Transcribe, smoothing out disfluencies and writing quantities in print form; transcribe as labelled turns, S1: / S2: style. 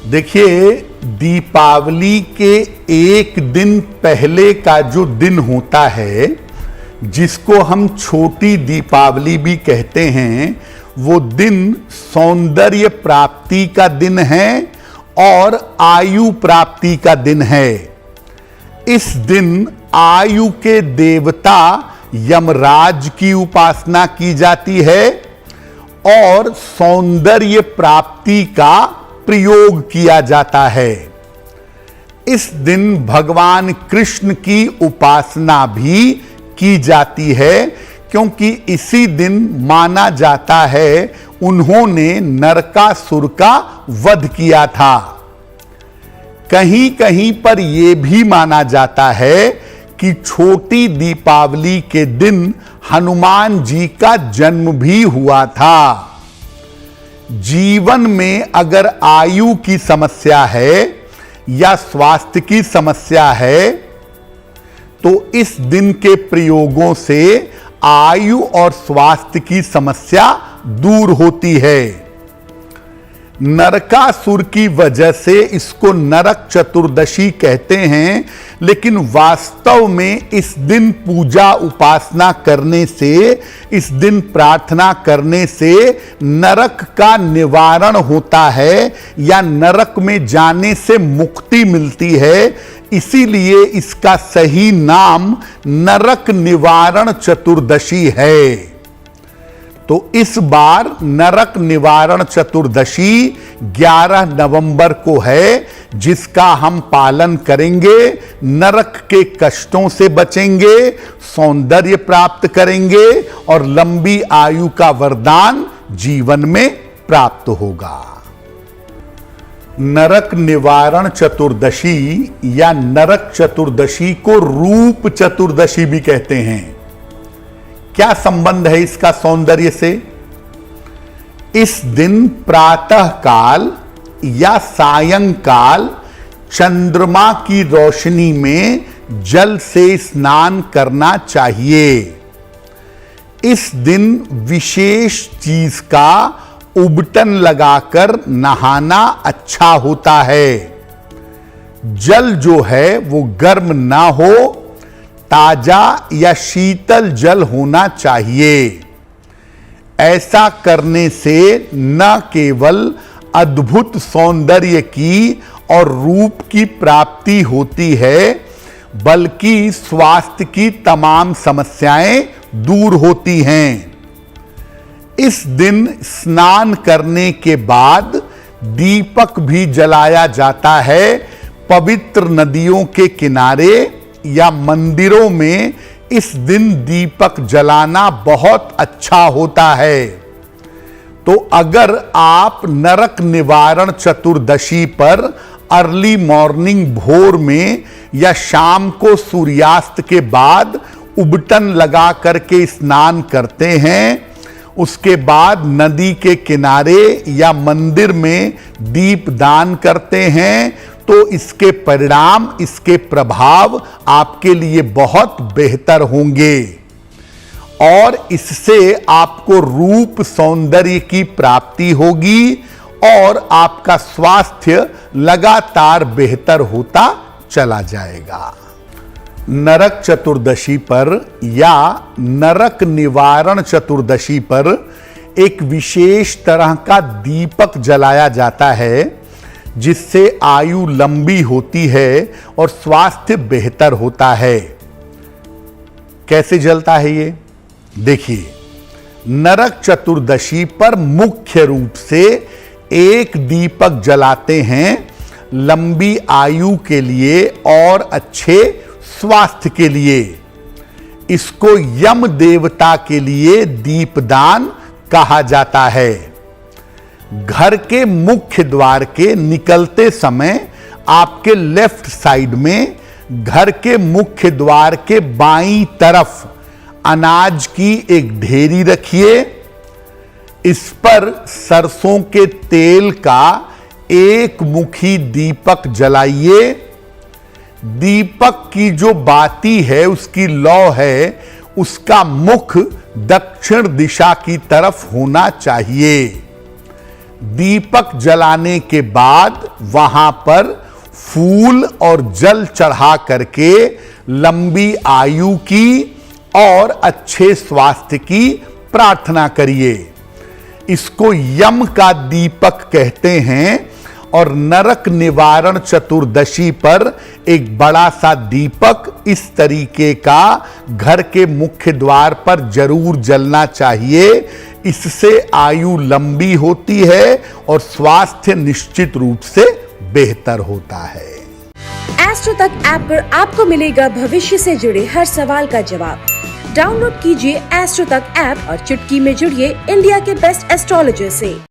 S1: देखिए, दीपावली के एक दिन पहले का जो दिन होता है, जिसको हम छोटी दीपावली भी कहते हैं, वो दिन सौंदर्य प्राप्ति का दिन है और आयु प्राप्ति का दिन है। इस दिन आयु के देवता यमराज की उपासना की जाती है और सौंदर्य प्राप्ति का प्रयोग किया जाता है। इस दिन भगवान कृष्ण की उपासना भी की जाती है, क्योंकि इसी दिन माना जाता है उन्होंने नरकासुर का वध किया था। कहीं कहीं पर यह भी माना जाता है कि छोटी दीपावली के दिन हनुमान जी का जन्म भी हुआ था। जीवन में अगर आयु की समस्या है या स्वास्थ्य की समस्या है, तो इस दिन के प्रयोगों से आयु और स्वास्थ्य की समस्या दूर होती है। नरकासुर की वजह से इसको नरक चतुर्दशी कहते हैं, लेकिन वास्तव में इस दिन पूजा उपासना करने से, इस दिन प्रार्थना करने से नरक का निवारण होता है या नरक में जाने से मुक्ति मिलती है। इसीलिए इसका सही नाम नरक निवारण चतुर्दशी है। तो इस बार नरक निवारण चतुर्दशी 11 नवंबर को है, जिसका हम पालन करेंगे, नरक के कष्टों से बचेंगे, सौंदर्य प्राप्त करेंगे और लंबी आयु का वरदान जीवन में प्राप्त होगा। नरक निवारण चतुर्दशी या नरक चतुर्दशी को रूप चतुर्दशी भी कहते हैं। क्या संबंध है इसका सौंदर्य से? इस दिन प्रातः काल या सायंकाल चंद्रमा की रोशनी में जल से स्नान करना चाहिए। इस दिन विशेष चीज का उबटन लगाकर नहाना अच्छा होता है। जल जो है वो गर्म ना हो, ताजा या शीतल जल होना चाहिए। ऐसा करने से न केवल अद्भुत सौंदर्य की और रूप की प्राप्ति होती है, बल्कि स्वास्थ्य की तमाम समस्याएं दूर होती हैं। इस दिन स्नान करने के बाद दीपक भी जलाया जाता है। पवित्र नदियों के किनारे या मंदिरों में इस दिन दीपक जलाना बहुत अच्छा होता है। तो अगर आप नरक निवारण चतुर्दशी पर अर्ली मॉर्निंग भोर में या शाम को सूर्यास्त के बाद उबटन लगा करके स्नान करते हैं, उसके बाद नदी के किनारे या मंदिर में दीप दान करते हैं, तो इसके परिणाम, इसके प्रभाव आपके लिए बहुत बेहतर होंगे और इससे आपको रूप सौंदर्य की प्राप्ति होगी और आपका स्वास्थ्य लगातार बेहतर होता चला जाएगा। नरक चतुर्दशी पर या नरक निवारण चतुर्दशी पर एक विशेष तरह का दीपक जलाया जाता है, जिससे आयु लंबी होती है और स्वास्थ्य बेहतर होता है। कैसे जलता है ये? देखिए, नरक चतुर्दशी पर मुख्य रूप से एक दीपक जलाते हैं लंबी आयु के लिए और अच्छे स्वास्थ्य के लिए। इसको यम देवता के लिए दीपदान कहा जाता है। घर के मुख्य द्वार के निकलते समय आपके लेफ्ट साइड में घर के मुख्य द्वार के बाईं तरफ अनाज की एक ढेरी रखिए। इस पर सरसों के तेल का एक मुखी दीपक जलाइए। दीपक की जो बाती है, उसकी लौ है, उसका मुख दक्षिण दिशा की तरफ होना चाहिए। दीपक जलाने के बाद वहां पर फूल और जल चढ़ा करके लंबी आयु की और अच्छे स्वास्थ्य की प्रार्थना करिए। इसको यम का दीपक कहते हैं और नरक निवारण चतुर्दशी पर एक बड़ा सा दीपक इस तरीके का घर के मुख्य द्वार पर जरूर जलना चाहिए। इससे आयु लंबी होती है और स्वास्थ्य निश्चित रूप से बेहतर होता है।
S2: एस्ट्रो तक ऐप पर आपको मिलेगा भविष्य से जुड़े हर सवाल का जवाब। डाउनलोड कीजिए एस्ट्रो तक ऐप और चुटकी में जुड़िए इंडिया के बेस्ट एस्ट्रोलॉजर से।